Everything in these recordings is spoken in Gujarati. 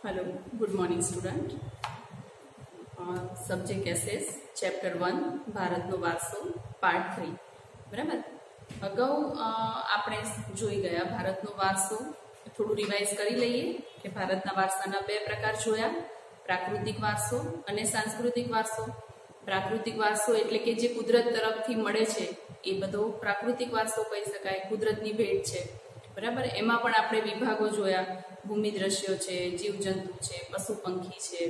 Hello good morning student subject S S chapter 1 ભારતનો વારસો પાર્ટ 3 બરાબર અગાઉ આપણે જોઈ ગયા ભારતનો વારસો થોડું રિવાઇઝ કરી લઈએ કે ભારતના વારસાના બે પ્રકાર જોયા પ્રાકૃતિક વારસો અને સાંસ્કૃતિક વારસો પ્રાકૃતિક વારસો એટલે કે જે કુદરત તરફથી મળે છે એ બધો પ્રાકૃતિક વારસો કહી શકાય કુદરતની ભેટ છે બરાબર એમાં પણ આપણે વિભાગો જોયા ભૂમિ દ્રશ્યો છે જીવજંતુ છે પશુ પંખી છે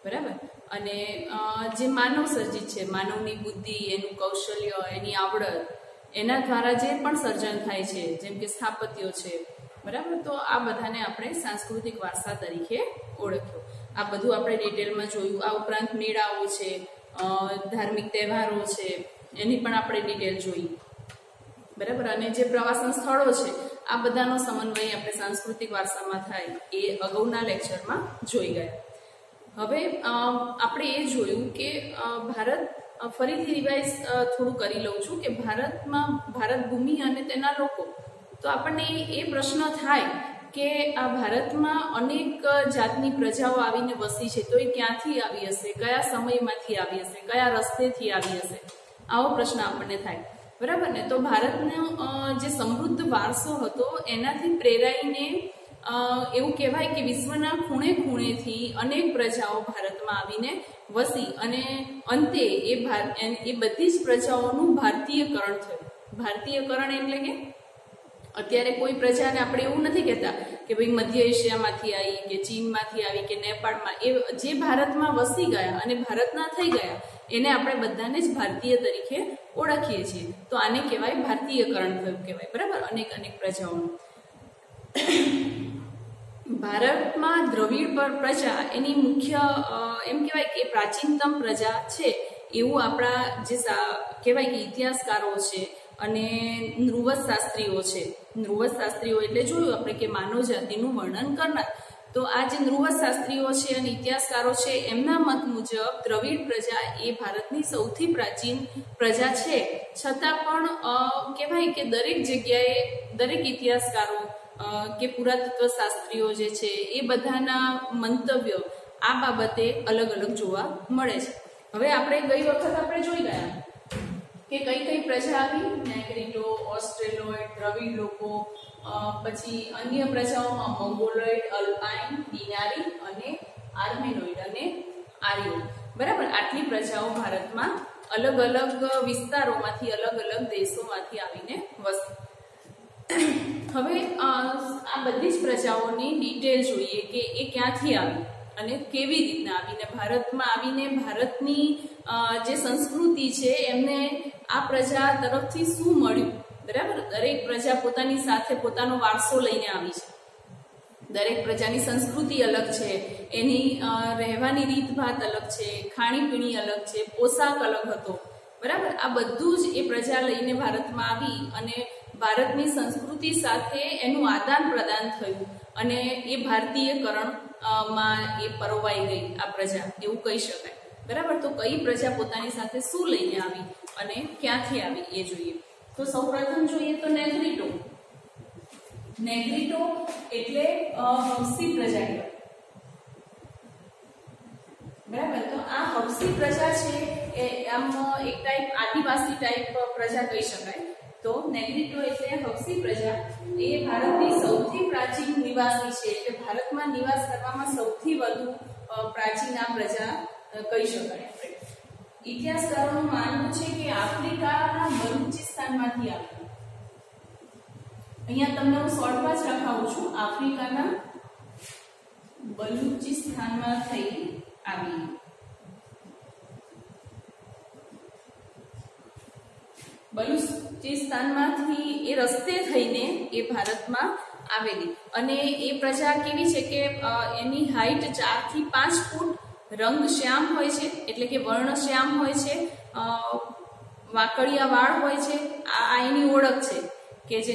બરાબર અને જે માનવ સર્જિત છે માનવની બુદ્ધિ એનું કૌશલ્ય એની આવડત એના દ્વારા જે પણ સર્જન થાય છે જેમ કે સ્થાપત્યો છે બરાબર તો આ બધાને આપણે સાંસ્કૃતિક વારસા તરીકે ઓળખ્યો આ બધું આપણે ડિટેલમાં જોયું આ ઉપરાંત મેળાઓ છે ધાર્મિક તહેવારો છે એની પણ આપણે ડિટેલ જોઈ બરાબર અને જે પ્રવાસન સ્થળો છે આ બધાનો સમન્વય આપણે સાંસ્કૃતિક વારસામાં થાય એ અગાઉના લેક્ચરમાં જોઈ ગયા હવે આપણે એ જોયું કે ભારત ફરીથી રિવાઇઝ થોડું કરી લઉં છું કે ભારતમાં ભારત ભૂમિ અને તેના લોકો તો આપણને એ પ્રશ્ન થાય કે આ ભારતમાં અનેક જાતની પ્રજાઓ આવીને વસી છે તો એ ક્યાંથી આવી હશે કયા સમયમાંથી આવી હશે કયા રસ્તેથી આવી હશે આવો પ્રશ્ન આપણને થાય બરાબર ને તો ભારતનો જે સમૃદ્ધ વારસો હતો એનાથી પ્રેરાઈને એવું કહેવાય કે વિશ્વના ખૂણે ખૂણેથી અનેક પ્રજાઓ ભારતમાં આવીને વસી અને અંતે એ બધી જ પ્રજાઓનું ભારતીયકરણ થયું ભારતીયકરણ એટલે કે અત્યારે કોઈ પ્રજાને આપણે એવું નથી કહેતા કે ભાઈ મધ્ય એશિયામાંથી આવી કે ચીનમાંથી આવી કે નેપાળમાં એ જે ભારતમાં વસી ગયા અને ભારતના થઈ ગયા એને આપણે બધાને જ ભારતીય તરીકે ઓળખીએ છીએ તો આને કહેવાય ભારતીયકરણ થયું કહેવાય બરાબર અનેક પ્રજાઓનું ભારતમાં દ્રવિડ પ્રજા એની મુખ્ય એમ કહેવાય કે પ્રાચીનતમ પ્રજા છે એવું આપણા જે કહેવાય કે ઇતિહાસકારો છે અને નૃવતશાસ્ત્રીઓ છે નૃવતશાસ્ત્રીઓ એટલે જોયું આપણે કે માનવ જાતિનું વર્ણન કરનાર તો આ જે નૃવતશાસ્ત્રીઓ છે અને ઇતિહાસકારો છે એમના મત મુજબ દ્રવિડ પ્રજા એ ભારતની સૌથી પ્રાચીન પ્રજા છે છતાં પણ કહેવાય કે દરેક જગ્યાએ દરેક ઇતિહાસકારો કે પુરાતત્વ શાસ્ત્રીઓ જે છે એ બધાના મંતવ્યો આ બાબતે અલગ અલગ જોવા મળે છે હવે આપણે ગઈ વખત આપણે જોઈ ગયા કે કઈ કઈ પ્રજા આવી નેગ્રીટો ઓસ્ટ્રેલોઇડ દ્રવિડ લોકો પછી અન્ય પ્રજાઓમાં મંગોલોઇડ અલ્પાઇન દિનારી અને આર્મેનોઇડ અને આર્યો બરાબર આટલી પ્રજાઓ ભારતમાં અલગ અલગ વિસ્તારોમાંથી અલગ અલગ દેશોમાંથી આવીને વસી હવે આ બધી જ પ્રજાઓની ડિટેલ જોઈએ કે એ ક્યાંથી આવી અને કેવી રીતના આવીને ભારતમાં આવીને ભારતની જે સંસ્કૃતિ છે એમને આ પ્રજા તરફથી શું મળ્યું બરાબર દરેક પ્રજા પોતાની સાથે પોતાનો વારસો લઈને આવી છે દરેક પ્રજાની સંસ્કૃતિ અલગ છે એની રહેવાની રીતભાત અલગ છે ખાણીપીણી અલગ છે પોશાક અલગ હતો બરાબર આ બધું જ એ પ્રજા લઈને ભારતમાં આવી અને ભારતની સંસ્કૃતિ સાથે એનું આદાન પ્રદાન થયું અને એ ભારતીયકરણ માં એ પરોવાઈ ગઈ આ પ્રજા એવું કહી શકાય બરાબર તો કઈ પ્રજા પોતાની સાથે શું લઈને આવી અને ક્યાંથી આવી એ જોઈએ તો સૌપ્રથમ જોઈએ તો નેગ્રીટો નેગ્રીટો એટલે હવસી પ્રજા બરાબર તો આ હવસી પ્રજા છે એ આમ એક ટાઈપ આદિવાસી ટાઈપ પ્રજા કહી શકાય તો નેગ્રીટો એટલે હવસી પ્રજા એ ભારતની સૌથી પ્રાચીન નિવાસી છે એટલે ભારતમાં નિવાસ કરવામાં સૌથી વધુ પ્રાચીન આ પ્રજા કહી શકાય આપણે ઇતિહાસકારોનું માનવું છે કે આફ્રિકાના બલુચિસ્તાનમાંથી આવી અહીંયા તમને હું શોર્ટમાં જ લખાવું છું આફ્રિકાના બલુચિસ્તાનમાંથી આવી બલુચિસ્તાનમાંથી એ રસ્તે થઈને એ ભારતમાં આવેલી અને એ પ્રજા કેવી છે કે એની હાઈટ 4 થી 5 ફૂટ રંગ શ્યામ હોય છે એટલે કે વર્ણ શ્યામ હોય છે વાકડિયા વાળ હોય છે આ એની ઓળખ છે કે જે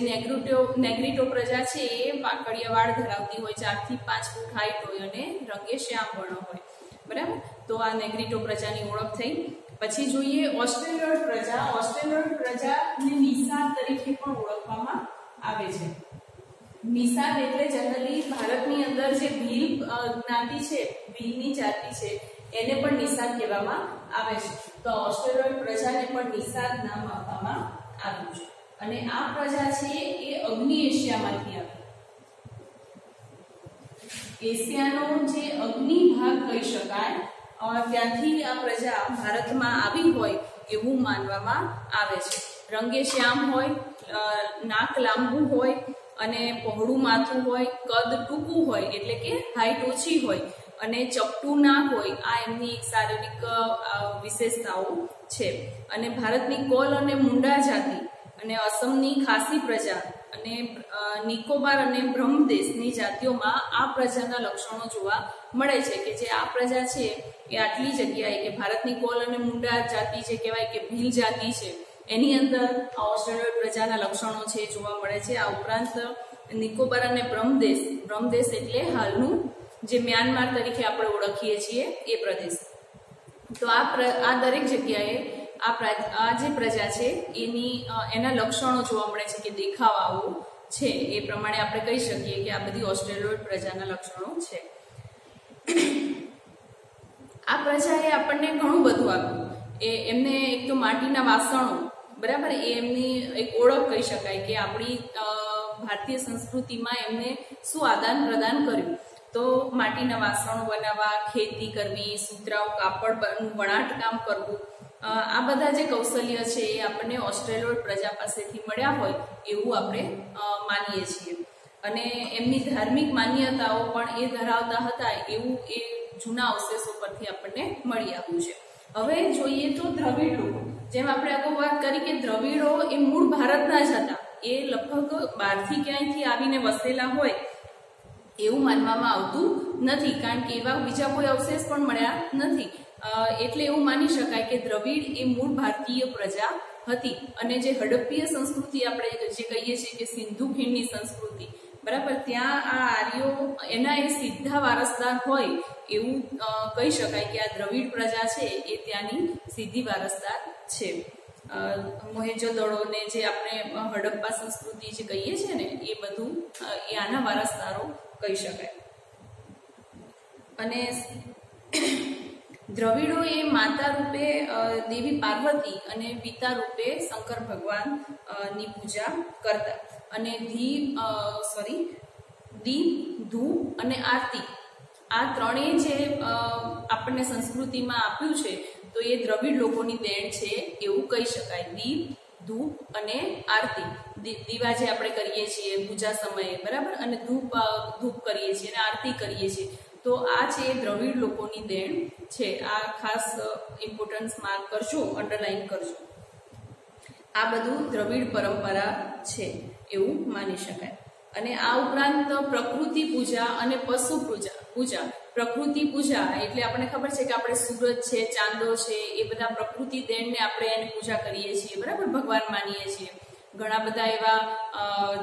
નેગ્રીટો પ્રજા છે એ વાકડિયા વાળ ધરાવતી હોય 4 થી 5 ફૂટ હાઈટ હોય અને રંગે શ્યામ વર્ણ હોય બરાબર તો આ નેગ્રીટો પ્રજાની ઓળખ થઈ પછી જોઈએ ઓસ્ટ્રેલોઇડ પ્રજાને નિશા તરીકે પણ ઓળખવામાં આવે છે નિષાદ એટલે જનરલી ભારતની અંદર જે ભીલ જ્ઞાતિ છે, ભીલની જાતિ છે, એને પણ નિષાદ કહેવામાં આવે છે. તો ઓસ્ટ્રેલોઇડ પ્રજાને પણ નિષાદ નામ આપવામાં આવ્યું છે. અને આ પ્રજા છે એ અગ્નિ એશિયામાંથી આવી. એશિયાનો જે અગ્નિ ભાગ કહી શકાય, ત્યાંથી આ પ્રજા ભારતમાં આવી હોય એવું માનવામાં આવે છે. રંગે શ્યામ હોય, નાક લાંબુ હોય અને પહોળું માથું હોય, કદ ટૂંકું હોય એટલે કે હાઈટ ઓછી હોય અને ચપટું નાક હોય. આ એમની એક શારીરિક વિશેષતાઓ છે. અને ભારતની કોલ અને મુંડા જાતિ અને અસમની ખાસી પ્રજા અને નિકોબાર અને બ્રહ્મદેશની જાતિઓમાં આ પ્રજાના લક્ષણો જોવા મળે છે. કે જે આ પ્રજા છે એ આટલી જગ્યાએ, કે ભારતની કોલ અને મુંડા જાતિ જે કહેવાય કે ભીલ જાતિ છે, એની અંદર ઓસ્ટ્રેલોઇડ પ્રજાના લક્ષણો છે જોવા મળે છે. આ ઉપરાંત નિકોબાર અને બ્રહ્મદેશ એટલે હાલનું જે મ્યાનમાર તરીકે આપણે ઓળખીએ છીએ એ પ્રદેશ. તો આ દરેક જગ્યાએ આ જે પ્રજા છે એના લક્ષણો જોવા મળે છે, કે દેખાવ આવો છે. એ પ્રમાણે આપણે કહી શકીએ કે આ બધી ઓસ્ટ્રેલોઇડ પ્રજાના લક્ષણો છે. આ પ્રજાએ આપણને ઘણું બધું આપ્યું. એમને એક તો માટીના વાસણો, બરાબર, એ એમની એક ઓળખ કહી શકાય કે આપણી ભારતીય સંસ્કૃતિમાં એમને શું આદાન પ્રદાન કર્યું. તો માટીના વાસણો બનાવવા, ખેતી કરવી, સુતરાઉ કાપડનું વણાટકામ કરવું, આ બધા જે કૌશલ્ય છે એ આપણને ઓસ્ટ્રેલોઇડ પ્રજા પાસેથી મળ્યા હોય એવું આપણે માનીએ છીએ. અને એમની ધાર્મિક માન્યતાઓ પણ એ ધરાવતા હતા એવું એ જૂના અવશેષો પરથી આપણને મળી આવ્યું છે. હવે જોઈએ તો દ્રવિડ લોકો, જેમ આપણે અગાઉ વાત કરી કે દ્રવિડો એ મૂળ ભારતના જ હતા. એ લગભગ બહારથી ક્યાંયથી આવીને વસેલા હોય એવું માનવામાં આવતું નથી, કારણ કે એવા બીજા કોઈ અવશેષ પણ મળ્યા નથી. એટલે એવું માની શકાય કે દ્રવિડ એ મૂળ ભારતીય પ્રજા હતી. અને જે હડપ્પીય સંસ્કૃતિ આપણે જે કહીએ છીએ કે સિંધુ ખીણની સંસ્કૃતિ, બરાબર, ત્યાં આ આર્યો એના એ સીધા વારસદાર હોય એવું કહી શકાય કે આ દ્રવિડ પ્રજા છે એ ત્યાંની સીધી વારસદાર છે. મોહેંજો-દડો ને જે આપણે હડપ્પા સંસ્કૃતિ જે કહીએ છીએ ને એ બધું એ આના વારસદારો કહી શકાય. અને દ્રવિડો એ માતા રૂપે દેવી પાર્વતી અને પિતા રૂપે શંકર ભગવાન ની પૂજા કરતા. અને દીપ, ધૂપ અને આરતી, આ ત્રણેય જે આપણને સંસ્કૃતિમાં આપ્યું છે તો એ દ્રવિડ લોકોની દેણ છે એવું કહી શકાય. દીપ, ધૂપ અને આરતી. દીવા જે આપણે કરીએ છીએ પૂજા સમયે, બરાબર, અને ધૂપ કરીએ છીએ અને આરતી કરીએ છીએ, તો આ છે દ્રવિડ લોકોની દેણ છે. આ ખાસ ઇમ્પોર્ટન્સ માર્ક કરજો, અંડરલાઈન કરજો. આ બધું દ્રવિડ પરંપરા છે એવું માની શકાય. અને આ ઉપરાંત પ્રકૃતિ પૂજા અને પશુ પૂજા. પ્રકૃતિ પૂજા એટલે આપણને ખબર છે કે આપણે સૂરજ છે, ચાંદો છે, એ બધા પ્રકૃતિ દેણને આપણે એની પૂજા કરીએ છીએ, બરાબર, ભગવાન માનીએ છીએ. ઘણા બધા એવા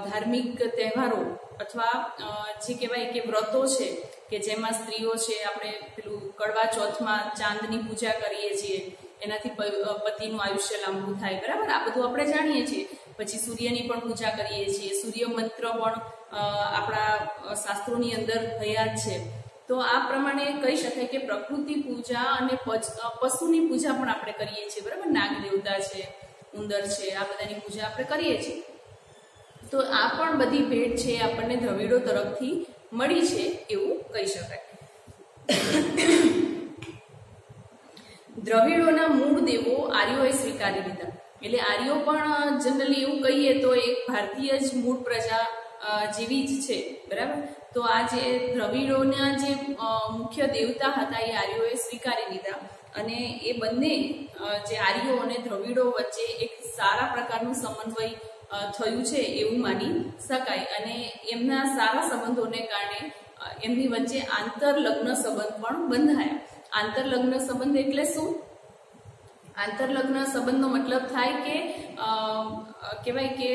ધાર્મિક તહેવારો અથવા જે કહેવાય કે વ્રતો છે કે જેમાં સ્ત્રીઓ છે, આપણે પેલું કડવા ચોથમાં ચાંદની પૂજા કરીએ છીએ, એનાથી પતિનું આયુષ્ય લાંબુ થાય, બરાબર, આ બધું આપણે જાણીએ છીએ. પછી સૂર્યની પણ પૂજા કરીએ છીએ. સૂર્ય મંત્ર પણ આપણા શાસ્ત્રોની અંદર થયા જ છે. તો આ પ્રમાણે કહી શકાય કે પ્રકૃતિ પૂજા અને પશુની પૂજા પણ આપણે કરીએ છીએ, બરાબર. નાગ દેવતા છે, ઉંદર છે, આ બધાની પૂજા આપણે કરીએ છીએ. તો આ પણ બધી ભેટ છે આપણને દ્રવિડો તરફથી મળી છે એવું કહી શકાય. દ્રવિડોના મૂળ દેવો આર્યોએ સ્વીકારી લીધા. એટલે આર્યો પણ જનરલી એવું કહીએ તો એક ભારતીય જ મૂળ પ્રજા જેવી જ છે, બરાબર. તો આ જે દ્રવિડોના જે મુખ્ય દેવતા હતા એ આર્યોએ સ્વીકારી લીધા. અને એ બંને જે આર્યો અને દ્રવિડો વચ્ચે એક સારા પ્રકારનું સમન્વય થયું છે એવું માની શકાય. અને એમના સારા સંબંધોને કારણે એમની વચ્ચે આંતરલગ્ન સંબંધ પણ બંધાયા. આંતરલગ્ન સંબંધ એટલે શું? આંતરલગ્ન સંબંધનો મતલબ થાય કે કહેવાય કે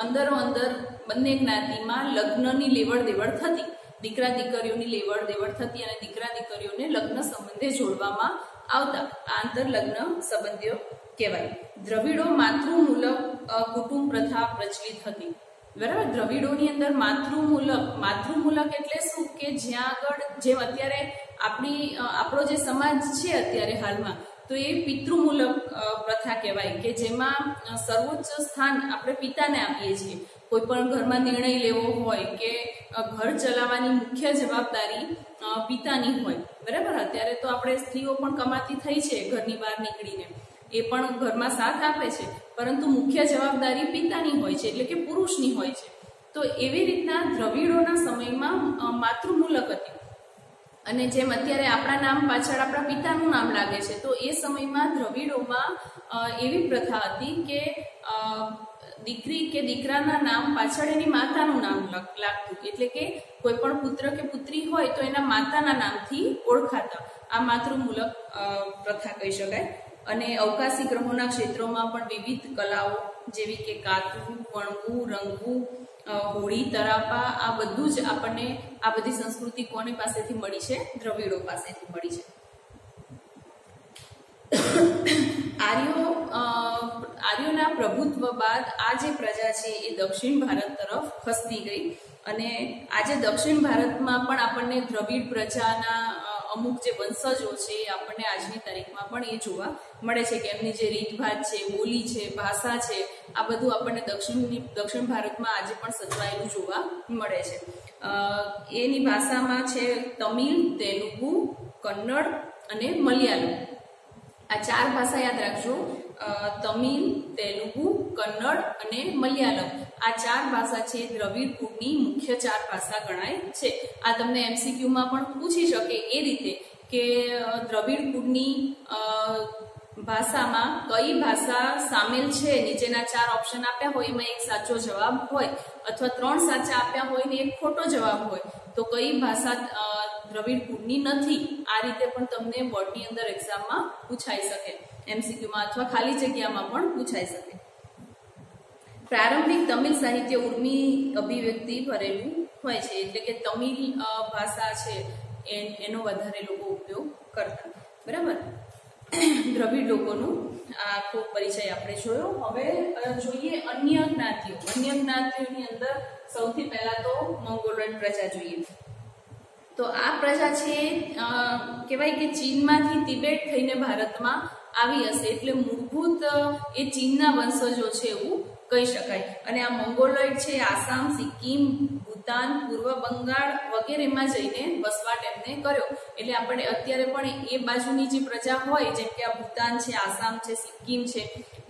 અંદરો અંદર બંને જ્ઞાતિમાં લગ્નની લેવડ દેવડ થતી, દીકરા દીકરીઓની લેવડ દેવડ થતી અને દીકરા દીકરીઓને લગ્ન સંબંધે જોડવામાં આવતા. આંતરલગ્ન સંબંધો કહેવાય. દ્રવિડો માતૃમૂલક કુટુંબ પ્રથા પ્રચલિત હતી. બરાબર. દ્રવિડોની અંદર માતૃમૂલક એટલે શું કે જ્યાં આગળ જેમ અત્યારે આપણો જે સમાજ છે અત્યારે હાલમાં, તો એ પિતૃમૂલક પ્રથા કહેવાય કે જેમાં સર્વોચ્ચ સ્થાન આપણે પિતાને આપીએ છીએ. કોઈ પણ ઘરમાં નિર્ણય લેવો હોય કે ઘર ચલાવવાની મુખ્ય જવાબદારી પિતાની હોય. બરાબર. અત્યારે તો આપણે સ્ત્રીઓ પણ કમાતી થઈ છે ઘરની બહાર નીકળીને, એ પણ ઘરમાં સાથ આપે છે, પરંતુ મુખ્ય જવાબદારી પિતાની હોય છે, એટલે કે પુરુષની હોય છે. તો એવી રીતના દ્રવિડોના સમયમાં માતૃમૂલક હતી. અને જેમ અત્યારે આપણા નામ પાછળ આપણા પિતાનું નામ લાગે છે, તો એ સમયમાં દ્રવિડોમાં એવી પ્રથા હતી કે દીકરી કે દીકરાના નામ પાછળ એની માતાનું નામ લાગતું. એટલે કે કોઈ પણ પુત્ર કે પુત્રી હોય તો એના માતાના નામથી ઓળખાતા. આ માતૃમૂલક પ્રથા કહી શકાય. અને અવકાશી ગ્રહોના ક્ષેત્રોમાં પણ વિવિધ કલાઓ જેવી કે કાતવું, વણવું, રંગવું, હોળી, તરાપા, આ બધું જ આપણને આ બધી સંસ્કૃતિ કોની પાસેથી મળી છે? દ્રવિડો પાસેથી મળી છે. આર્યોના પ્રભુત્વ બાદ આ જે પ્રજા છે એ દક્ષિણ ભારત તરફ ખસતી ગઈ. અને આજે દક્ષિણ ભારતમાં પણ આપણને દ્રવિડ પ્રજાના અમુક જે વંશજો છે એ આપણને આજની તારીખમાં પણ એ જોવા મળે છે કે એમની જે રીતભાત છે, બોલી છે, ભાષા છે, આ બધું આપણને દક્ષિણ ભારતમાં આજે પણ સચવાયેલું જોવા મળે છે. એની ભાષામાં છે તમિલ, તેલુગુ, કન્નડ અને મલયાલમ. આ 4 ભાષા યાદ રાખજો. તમિલ, તેલુગુ, કન્નડ અને મલયાલમ, આ 4 ભાષા છે દ્રવિડ કુળની મુખ્ય 4 ભાષા ગણાય છે. આ તમને MCQમાં પણ પૂછી શકે એ રીતે કે દ્રવિડ કુળની ભાષામાં કઈ ભાષા સામેલ છે. નીચેના 4 ઓપ્શન આપ્યા હોય એમાં એક સાચો જવાબ હોય, અથવા 3 સાચા આપ્યા હોય ને એક ખોટો જવાબ હોય, તો કઈ ભાષા દ્રવિડ કુળની નથી. આ રીતે પણ તમને બોર્ડની અંદર એક્ઝામમાં પૂછાઈ શકે, MCQમાં અથવા ખાલી જગ્યામાં પણ પૂછાઈ શકે. પ્રારંભિક તમિલ સાહિત્ય ઉર્મી અભિવ્યક્તિ ભરેલું હોય છે, એટલે કે તમિલ ભાષા છે એનો વધારે લોકો ઉપયોગ કરતા. બરાબર. દ્રવિડ લોકોનું આખો પરિચય આપણે જોયો. હવે જોઈએ અન્ય જ્ઞાતિઓ. અન્ય જ્ઞાતિઓની અંદર સૌથી પહેલા તો મંગોલોઇડ પ્રજા જોઈએ. તો આ પ્રજા છે કહેવાય કે ચીનમાંથી તિબેટ થઈને ભારતમાં આવી હશે, એટલે મૂળભૂત એ ચીનના વંશજો છે એવું કહી શકાય. અને આ મંગોલોઇડ છે આસામ, સિક્કિમ, ભૂતાન, પૂર્વ બંગાળ વગેરેમાં જઈને વસવાટ એમને કર્યો. એટલે આપણે અત્યારે પણ એ બાજુની જે પ્રજા હોય, જેમ કે આ ભૂતાન છે, આસામ છે, સિક્કિમ છે,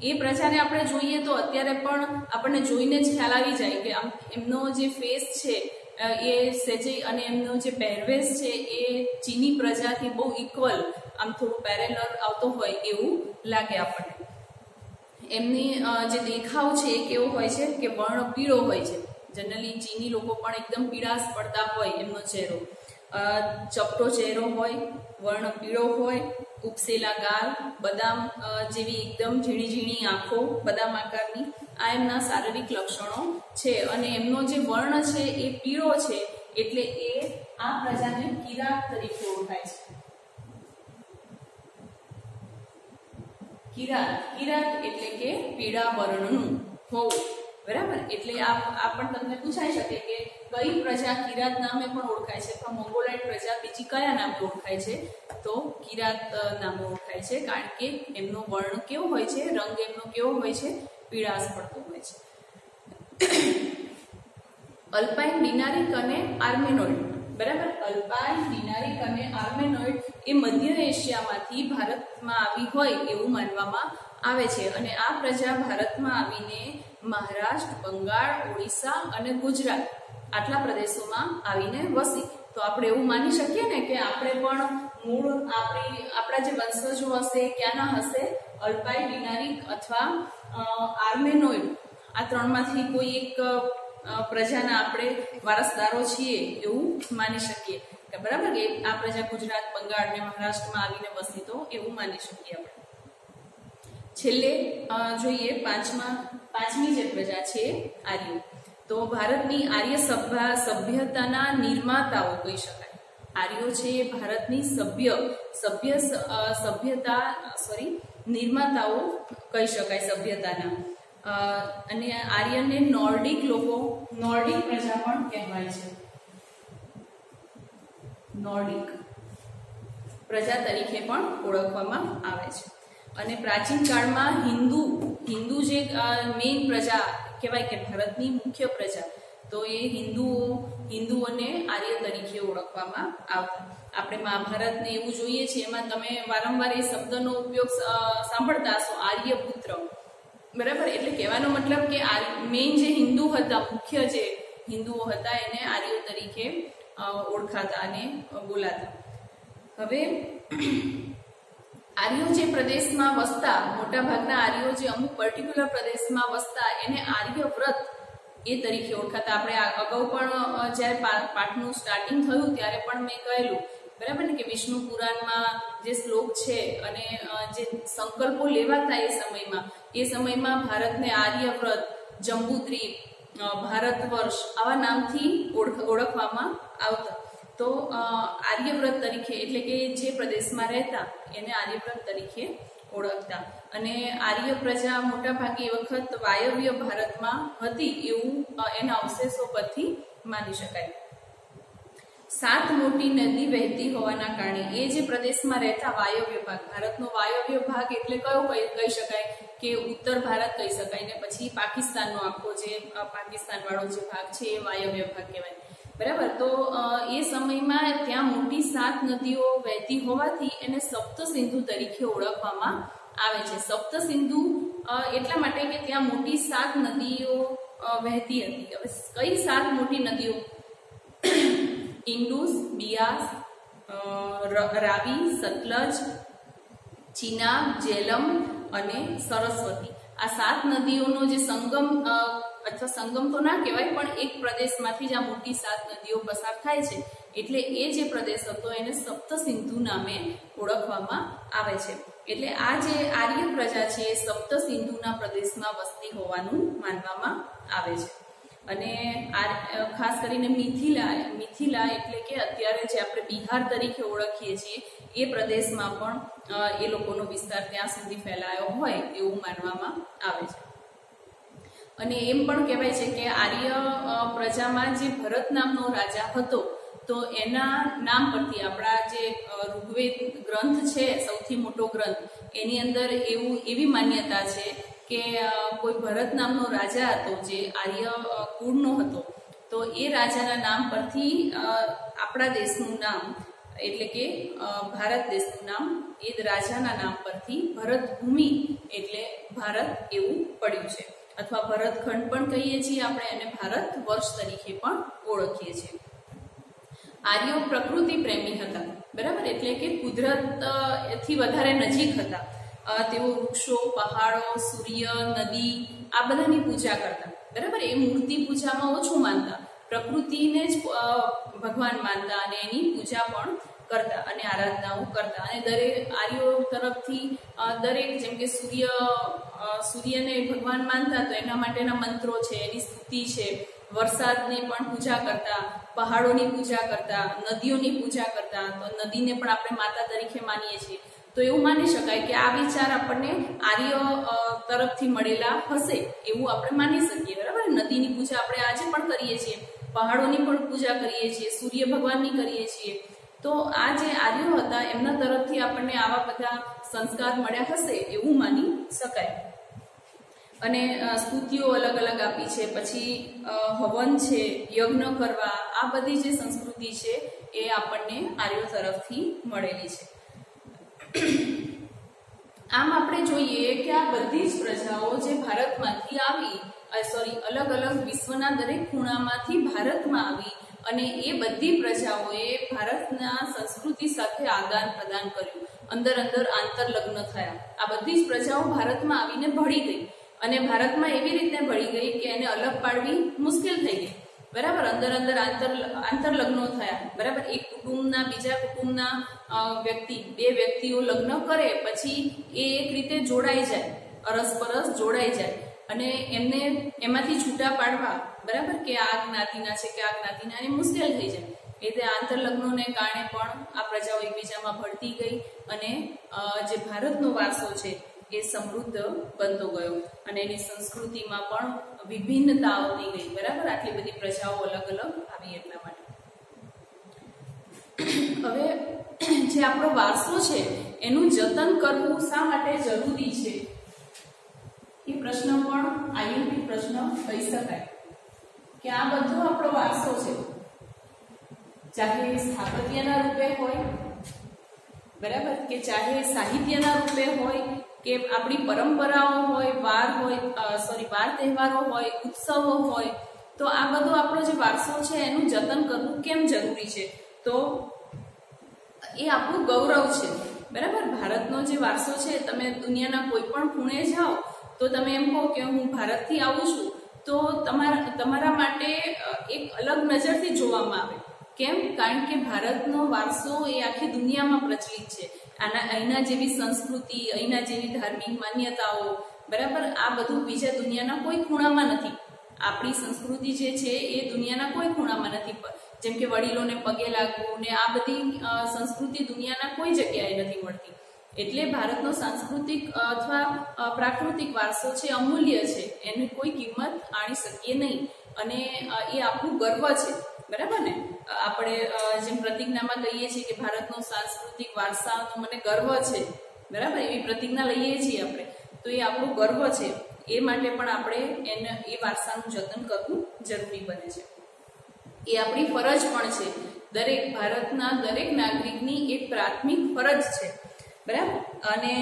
એ પ્રજાને આપણે જોઈએ તો અત્યારે પણ આપણને જોઈને જ ખ્યાલ આવી જાય કે આમ એમનો જે ફેસ છે એ સેજે, અને એમનો જે પહેરવેશ છે એ ચીની પ્રજાથી બહુ ઇક્વલ, આમ થોડું પેરેલલ આવતો હોય એવું લાગે આપણને. એમની જે દેખાવ છે એ કેવો હોય છે કે વર્ણ પીળો હોય છે. જનરલી ચીની લોકો પણ એકદમ પીળાશ પડતા હોય એમનો ચહેરો. ચપટો ચહેરો હોય, વર્ણ પીળો હોય, ઉપસેલા ગાલ, બદામ જેવી એકદમ ઝીણી ઝીણી આંખો, બદામ આકારની, આ એમના શારીરિક લક્ષણો છે. અને એમનો જે વર્ણ છે એ પીળો છે, એટલે એ આ પ્રજાને કિરાત તરીકે ઓળખાય છે. કિરાત એટલે કે પીળા વર્ણનું હોવું. બરાબર. એટલે આ પણ તમને પૂછાઈ શકે કે કઈ પ્રજા કિરાત નામે પણ ઓળખાય છે, અથવા મંગોલોઇડ પ્રજા બીજી કયા નામે ઓળખાય છે? તો કિરાત નામે ઓળખાય છે, કારણ કે એમનો વર્ણ કેવો હોય છે, રંગ એમનો કેવો હોય છે, પીળાશ પડતો હોય છે. અલ્પાઇન ડિનારિક અને આર્મેનોઇડ. બરાબર. અલ્પાઇન ડિનારિક અને આર્મેનોઇડ એ મધ્ય એશિયામાંથી ભારતમાં આવી હોય એવું માનવામાં આવે છે. અને આ પ્રજા ભારતમાં આવીને મહારાષ્ટ્ર, બંગાળ, ઓડિશા અને ગુજરાત આટલા પ્રદેશોમાં આવીને વસી. તો આપણે એવું માની શકીએ ને કે આપણે પણ મૂળ આપણા જે વંશજો હશે ક્યાંના હશે? અલ્પાઇન ડિનારિક અથવા આર્મેનોઇડ, આ 3માંથી કોઈ એક પ્રજાના આપણે વારસદારો છીએ એવું માની શકીએ. બરાબર. કે આ પ્રજા ગુજરાત, બંગાળ અને મહારાષ્ટ્રમાં આવીને વસી, તો એવું માની શકીએ આપણે. છેલ્લે જોઈએ પાંચમી જે પ્રજા છે આર્યો. તો ભારતની આર્ય સભ્યતાના નિર્માતાઓ કહી શકાય. આર્યો છે ભારતની નિર્માતાઓ કહી શકાય સભ્યતાના. અને આર્યનને નોર્ડિક લોકો, નોર્ડિક પ્રજા પણ કહેવાય છે, નોર્ડિક પ્રજા તરીકે પણ ઓળખવામાં આવે છે. અને પ્રાચીન કાળમાં હિન્દુ જે મેઇન પ્રજા કહેવાય કે ભારતની મુખ્ય પ્રજા, તો એ હિન્દુઓને આર્ય તરીકે ઓળખવામાં આવતા. આપણે મહાભારતને એવું જોઈએ છીએ, એમાં તમે વારંવાર એ શબ્દનો ઉપયોગ સાંભળતા હશો, આર્યપુત્ર. બરાબર, એટલે કહેવાનો મતલબ કે મેઇન જે હિન્દુ હતા, મુખ્ય જે હિન્દુઓ હતા, એને આર્યો તરીકે ઓળખાતા અને બોલાતા. હવે આર્યો જે પ્રદેશમાં વસતા, મોટા ભાગના આર્યો જે અમુક પર્ટિક્યુલર પ્રદેશમાં વસતા, એને આર્યવ્રત એ તરીકે ઓળખાતા. આપણે અગાઉ પણ જ્યારે પાઠનું સ્ટાર્ટિંગ થયું ત્યારે પણ મેં કહેલું, બરાબર ને, કે વિષ્ણુ પુરાણમાં જે શ્લોક છે અને જે સંકલ્પો લેવાતા એ સમયમાં ભારતને આર્યવ્રત, જંબુદ્વીપ, ભારત વર્ષ આવા નામથી ઓળખવામાં આવતા. તો આર્યવ્રત તરીકે એટલે કે જે પ્રદેશમાં રહેતા એને આર્યવ્રત તરીકે ઓળખતા. અને આર્ય પ્રજા મોટા ભાગે એ વખત વાયવ્ય ભારતમાં હતી એવું એના અવશેષો પરથી માની શકાય. 7 મોટી નદી વહેતી હોવાના કારણે એ જે પ્રદેશમાં રહેતા વાયવ્ય ભાગ, ભારતનો વાયવ્ય ભાગ એટલે કયો કહી શકાય કે ઉત્તર ભારત કહી શકાય, ને પછી પાકિસ્તાનનો આખો જે પાકિસ્તાન વાળો જે ભાગ છે એ વાયવ્ય ભાગ કહેવાય. બરાબર, તો એ સમયમાં ત્યાં મોટી 7 નદીઓ વહેતી હોવાથી એને સપ્તસિંધુ તરીકે ઓળખવામાં આવે છે. સપ્તસિંધુ એટલા માટે કે ત્યાં મોટી 7 નદીઓ વહેતી હતી. હવે કઈ 7 મોટી નદીઓ? ઇન્ડુસ, બિયાસ, રાવી, સતલજ, ચિનાબ, જેલમ અને સરસ્વતી. આ 7 નદીઓનો જે સંગમ અથવા સંગમ તો ના કહેવાય, પણ એક પ્રદેશમાંથી જ આ મોટી 7 નદીઓ પસાર થાય છે, એટલે એ જે પ્રદેશ હતો એને સપ્તસિંધુ નામે ઓળખવામાં આવે છે. એટલે આ જે આર્ય પ્રજા છે એ સપ્તસિંધુના પ્રદેશમાં વસતી હોવાનું માનવામાં આવે છે. અને ખાસ કરીને મિથિલા એટલે કે અત્યારે જે આપણે બિહાર તરીકે ઓળખીએ છીએ એ પ્રદેશમાં પણ એ લોકોનો વિસ્તાર ત્યાં સુધી ફેલાયો હોય એવું માનવામાં આવે છે. અને એમ પણ કહેવાય છે કે આર્ય પ્રજામાં જે ભરત નામનો રાજા હતો, તો એના નામ પરથી આપણા જે ઋગ્વેદ ગ્રંથ છે, સૌથી મોટો ગ્રંથ, એની અંદર એવી માન્યતા છે કે કોઈ ભરત નામનો રાજા હતો જે આર્ય કુળનો હતો, તો એ રાજાના નામ પરથી આપણા દેશનું નામ એટલે કે ભારત દેશનું નામ એ રાજાના નામ પરથી ભરત ભૂમિ એટલે ભારત એવું પડ્યું છે. અથવા ભરતખંડ પણ કહીએ છીએ આપણે, અને ભારત વર્ષ તરીકે પણ ઓળખીએ છીએ. આર્યો પ્રકૃતિ પ્રેમી હતા, બરાબર, એટલે કે કુદરતથી વધારે નજીક હતા. તેઓ વૃક્ષો, પહાડો, સૂર્ય, નદી આ બધાની પૂજા કરતા. બરાબર, એ મૂર્તિ પૂજામાં ઓછું માનતા, પ્રકૃતિને જ ભગવાન માનતા અને એની પૂજા પણ કરતા અને આરાધનાઓ કરતા. અને દરેક આર્યો તરફથી દરેક, જેમ કે સૂર્યને ભગવાન માનતા તો એના માટેના મંત્રો છે, એની સ્તુતિ છે, વરસાદની પણ પૂજા કરતા, પહાડોની પૂજા કરતા, નદીઓની પૂજા કરતા. તો નદીને પણ આપણે માતા તરીકે માનીએ છીએ. તો એવું માની શકાય કે આ વિચાર આપણને આર્ય તરફથી મળેલા હશે એવું આપણે માની શકીએ. બરાબર, નદીની પૂજા આપણે આજે પણ કરીએ છીએ, પહાડોની પણ પૂજા કરીએ છીએ, સૂર્ય ભગવાનની કરીએ છીએ. તો આ જે આર્યો હતા એમના તરફથી આપણને આવા બધા સંસ્કાર મળ્યા હશે એવું માની શકાય. અને સ્તુતિઓ અલગ અલગ આપી છે, પછી હવન છે, યજ્ઞ કરવા, આ બધી જે સંસ્કૃતિ છે એ આપણને આર્યો તરફથી મળેલી છે. આમ આપણે જોઈએ કે આ બધી જ પ્રજાઓ જે ભારતમાંથી આવી, અલગ અલગ વિશ્વના દરેક ખૂણામાંથી ભારતમાં આવી અને એ બધી પ્રજાઓએ ભારતના સંસ્કૃતિ સાથે આદાન પ્રદાન કર્યું, અંદર આંતરલગ્ન થયા. આ બધી જ પ્રજાઓ ભારતમાં આવીને ભળી ગઈ અને ભારતમાં એવી રીતે ભળી ગઈ કે એને અલગ પાડવી મુશ્કેલ થઈ ગઈ. બરાબર, અંદર આંતરલગ્નો થયા. બરાબર, એક કુટુંબના બીજા કુટુંબના બે વ્યક્તિઓ લગ્ન કરે પછી એ એક રીતે જોડાઈ જાય, અરસપરસ જોડાઈ જાય અને એમને એમાંથી છૂટા પાડવા, બરાબર, કે આ જ્ઞાતિના છે કે આ જ્ઞાતિના, એ મુશ્કેલ થઈ જાય. એટલે આંતરલગ્નોને કારણે પણ આ પ્રજાઓ એકબીજામાં ભળતી ગઈ અને જે ભારતનો વારસો છે એ સમૃદ્ધ બનતો ગયો અને એની સંસ્કૃતિમાં પણ વિભિન્નતા આવતી ગઈ, બરાબર, આટલી બધી પ્રજાઓ અલગ અલગ આવી એટલા માટે. હવે જે આપણો વારસો છે એનું જતન કરવું શા માટે જરૂરી છે એ પ્રશ્ન પણ આઈએમપી પ્રશ્ન કહી શકાય કે આ બધો આપણો વારસો છે, ચાહે સ્થાપત્યના રૂપે હોય, બરાબર, કે ચાહે સાહિત્યના રૂપે હોય, કે આપણી પરંપરાઓ હોય, વાર તહેવારો હોય, ઉત્સવો હોય, તો આ બધો આપણો જે વારસો છે એનું જતન કરવું કેમ જરૂરી છે? તો એ આપણું ગૌરવ છે, બરાબર. ભારતનો જે વારસો છે, તમે દુનિયાના કોઈ પણ ખૂણે જાઓ તો તમે એમ કહો કે હું ભારતથી આવું છું તો તમારા માટે એક અલગ નજરથી જોવામાં આવે. કેમ? કારણ કે ભારતનો વારસો એ આખી દુનિયામાં પ્રચલિત છે. અહીંના જેવી સંસ્કૃતિ, અહીંના જેવી ધાર્મિક માન્યતાઓ, બરાબર, આ બધું બીજા દુનિયાના કોઈ ખૂણામાં નથી. આપણી સંસ્કૃતિ જે છે એ દુનિયાના કોઈ ખૂણામાં નથી. જેમ કે વડીલોને પગે લાગવું ને આ બધી સંસ્કૃતિ દુનિયાના કોઈ જગ્યાએ નથી મળતી. એટલે ભારતનો સાંસ્કૃતિક અથવા પ્રાકૃતિક વારસો છે અમૂલ્ય છે, એની કોઈ કિંમત આણી શકીએ નહીં અને એ આપણું ગર્વ છે, બરાબર ને. આપણે જેમ પ્રતિજ્ઞામાં કહીએ છીએ કે ભારતનો સાંસ્કૃતિક વારસાનો મને ગર્વ છે, બરાબર, એવી પ્રતિજ્ઞા લઈએ છીએ આપણે, તો એ આપણું ગર્વ છે. એ માટે પણ આપણે એ વારસાનું જતન કરવું જરૂરી બને છે. એ આપણી ફરજ પણ છે. ભારતના દરેક નાગરિકની એક પ્રાથમિક ફરજ છે, બરાબર. અને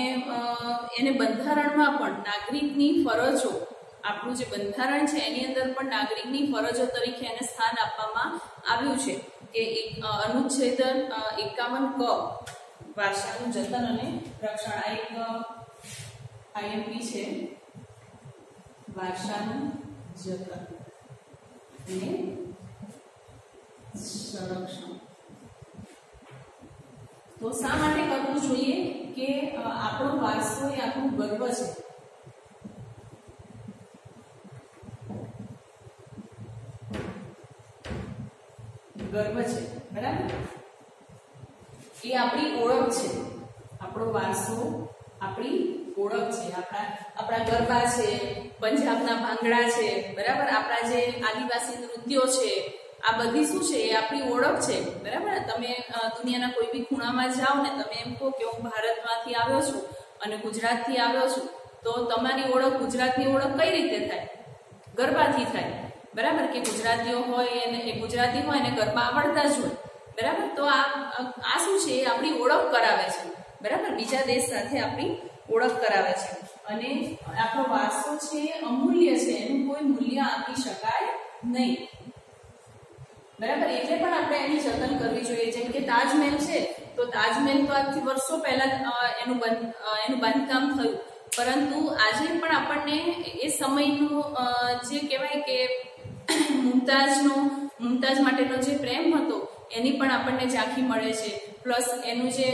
એને બંધારણમાં પણ નાગરિકની ફરજો, આપણું જે બંધારણ છે એની અંદર પણ નાગરિકની ફરજો તરીકે એને સ્થાન આપવામાં આવ્યું છે કે અનુચ્છેદ 51 ક વારસાનું જતન અને રક્ષણ. આ એક આઈએમપી છે, વારસાનું જતન અને સંરક્ષણ. તો શા માટે કરવું જોઈએ? કે આપણો વારસો એ આપણું ગર્વ છે. ગર્વ છે, બરાબર, એ આપણી ઓળખ છે. આપણો વારસો આપણી ઓળખ છે. આપણા ગરબા છે, પંજાબના ભાંગડા છે, બરાબર, આપણા જે આદિવાસી નૃત્યો છે, આ બધી શું છે? એ આપણી ઓળખ છે, બરાબર. તમે દુનિયાના કોઈ બી ખૂણામાં જાઓ ને તમે એમ કહો કે હું ભારતમાંથી આવ્યો છું અને ગુજરાતથી આવ્યો છું, તો તમારી ઓળખ, ગુજરાતની ઓળખ કઈ રીતે થાય? ગરબાથી થાય, બરાબર, કે ગુજરાતીઓ હોય અને એ ગુજરાતી હોય અને ગરબા આવડતા જ હોય, બરાબર. તો આ શું છે? એ આપણી ઓળખ કરાવે છે, બરાબર, બીજા દેશ સાથે આપણી ઓળખ કરાવે છે. અને આપણો વારસો છે અમૂલ્ય છે, એનું કોઈ મૂલ્ય આપી શકાય નહીં, બરાબર. એટલે પણ આપણે એની જતન કરવી જોઈએ. જેમ કે તાજમહેલ છે, તો તાજમહેલ તો આજથી વર્ષો પહેલા એનું બાંધકામ થયું, પરંતુ આજે પણ આપણને એ સમયનું જે કહેવાય કે મુમતાજ માટેનો જે પ્રેમ હતો એની પણ આપણને ઝાંખી મળે છે. પ્લસ એનું જે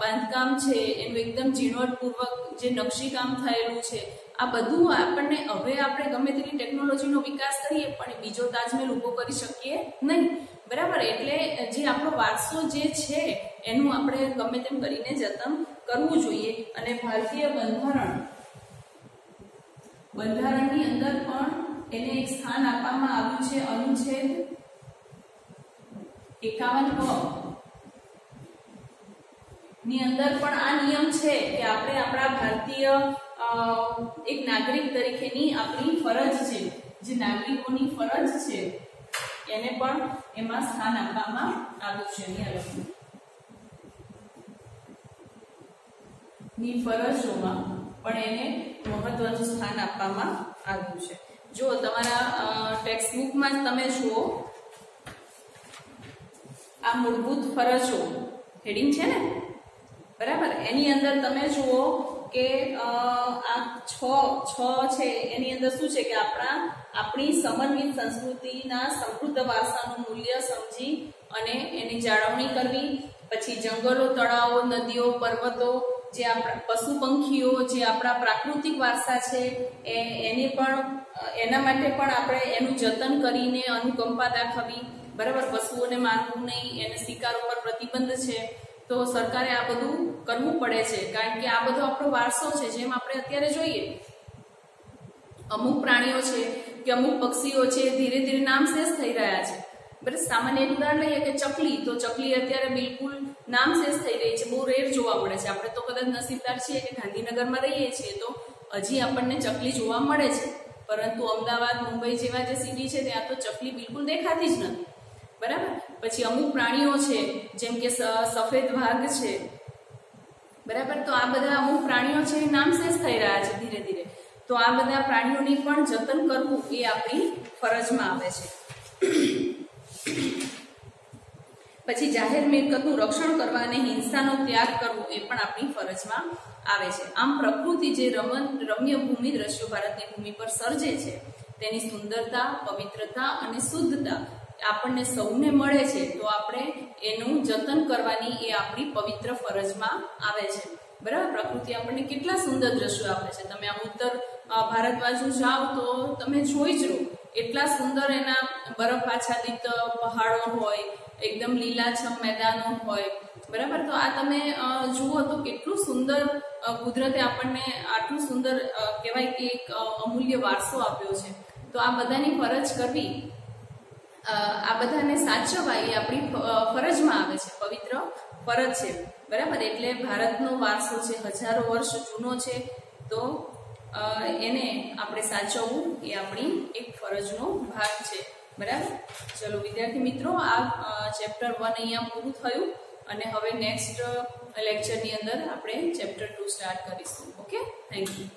બાંધકામ છે એનું એકદમ ઝીણવટપૂર્વક જે નકશીકામ થયેલું છે, આ બધું આપણને હવે આપણે ગમે તેટલી ટેકનોલોજીનો વિકાસ કરીએ પણ બીજો તાજમહેલ ઊભો કરી શકીએ નહીં, બરાબર. એટલે જે આપણો વારસો જે છે એનું આપણે ગમે તેમ કરીને જતન કરવું જોઈએ. અને ભારતીય બંધારણની અંદર પણ એને એક સ્થાન આપવામાં આવ્યું છે. અનુચ્છેદ 51 ક ની અંદર પણ આ નિયમ છે કે આપણે આપણા ભારતીય એક નાગરિક તરીકેની આપણી ફરજ છે, જે નાગરિકોની ફરજ છે એને પણ એમાં સ્થાન આપવામાં આવ્યું છે. ની ફરજોમાં પણ એને મહત્વનું સ્થાન આપવામાં આવ્યું છે. જો તમારા ટેક્સ્ટ બુકમાં તમે જુઓ, આ મૂળભૂત ફરજો હેડિંગ છે ને, બરાબર, એની અંદર તમે જુઓ કે આ 6 છે એની અંદર શું છે કે આપણી સમન્વિત સંસ્કૃતિના સમૃદ્ધ વારસાનું મૂલ્ય સમજી અને એની જાળવણી કરવી. પછી જંગલો, તળાવો, નદીઓ, પર્વતો, જે આપણા પશુ પંખીઓ, જે આપણા પ્રાકૃતિક વારસા છે એને પણ એના માટે પણ આપણે એનું જતન કરીને અનુકંપા દાખવવી, બરાબર. પશુઓને મારવું નહીં, એને શિકાર ઉપર પ્રતિબંધ છે. તો સરકારે આ બધું કરવું પડે છે, કારણ કે આ બધો આપણો વારસો છે. જેમ આપણે અત્યારે જોઈએ અમુક પ્રાણીઓ છે કે અમુક પક્ષીઓ છે ધીરે ધીરે નામશેષ થઈ રહ્યા છે. બરાબર, સામાન્ય એક ઉદાહરણ લઈએ કે ચકલી, તો ચકલી અત્યારે બિલકુલ નામશેષ થઈ રહી છે, બહુ રેર જોવા મળે છે. આપણે તો કદાચ નસીબદાર છીએ કે ગાંધીનગરમાં રહીએ છીએ તો હજી આપણને ચકલી જોવા મળે છે, પરંતુ અમદાવાદ, મુંબઈ જેવા જે સિટી છે ત્યાં તો ચકલી બિલકુલ દેખાતી જ નથી. બરાબર, પછી અમુક પ્રાણીઓ છે જેમ કે સફેદ વાઘ છે. બરાબર, તો આ બધા અમુક પ્રાણીઓ છે નામશેષ થઈ રહ્યા છે ધીરે ધીરે. તો આ બધા પ્રાણીઓની પણ જતન કરવું એ આપણી ફરજમાં આવે છે. પછી જાહેર મિલકતનું રક્ષણ કરવા અને હિંસાનો ત્યાગ કરવો એ પણ આપણી ફરજમાં આવે છે. આમ પ્રકૃતિ જે રમ્ય ભૂમિ દ્રશ્યો ભારતની ભૂમિ પર સર્જે છે તેની સુંદરતા, પવિત્રતા અને શુદ્ધતા આપણને સૌને મળે છે, તો આપણે એનું જતન કરવાની એ આપણી પવિત્ર ફરજમાં આવે છે. બરાબર, પ્રકૃતિ આપણને કેટલા સુંદર દ્રશ્યો આપે છે. તમે આમ ઉત્તર ભારત બાજુ જાઓ તો તમે જોઈ જ લો, એટલા સુંદર એના બરફ આચ્છાદિત પહાડો હોય, એકદમ લીલાછમ મેદાનો હોય. બરાબર, તો આ તમે જુઓ તો કેટલું સુંદર કુદરતે આપણને આટલું સુંદર કહેવાય કે એક અમૂલ્ય વારસો આપ્યો છે. તો આ બધાની ફરજ કરવી, આ બધાને સાચવવા એ આપણી ફરજમાં આવે છે, પવિત્ર ફરજ છે. બરાબર, એટલે ભારતનો વારસો છે, હજારો વર્ષ જૂનો છે, તો એને આપણે સાચવવું એ આપણી એક ફરજનો ભાગ છે. બરાબર, ચલો વિદ્યાર્થી મિત્રો, આ ચેપ્ટર 1 અહીંયા પૂરું થયું અને હવે નેક્સ્ટ લેક્ચરની અંદર આપણે ચેપ્ટર 2 સ્ટાર્ટ કરીશું. Okay, thank you.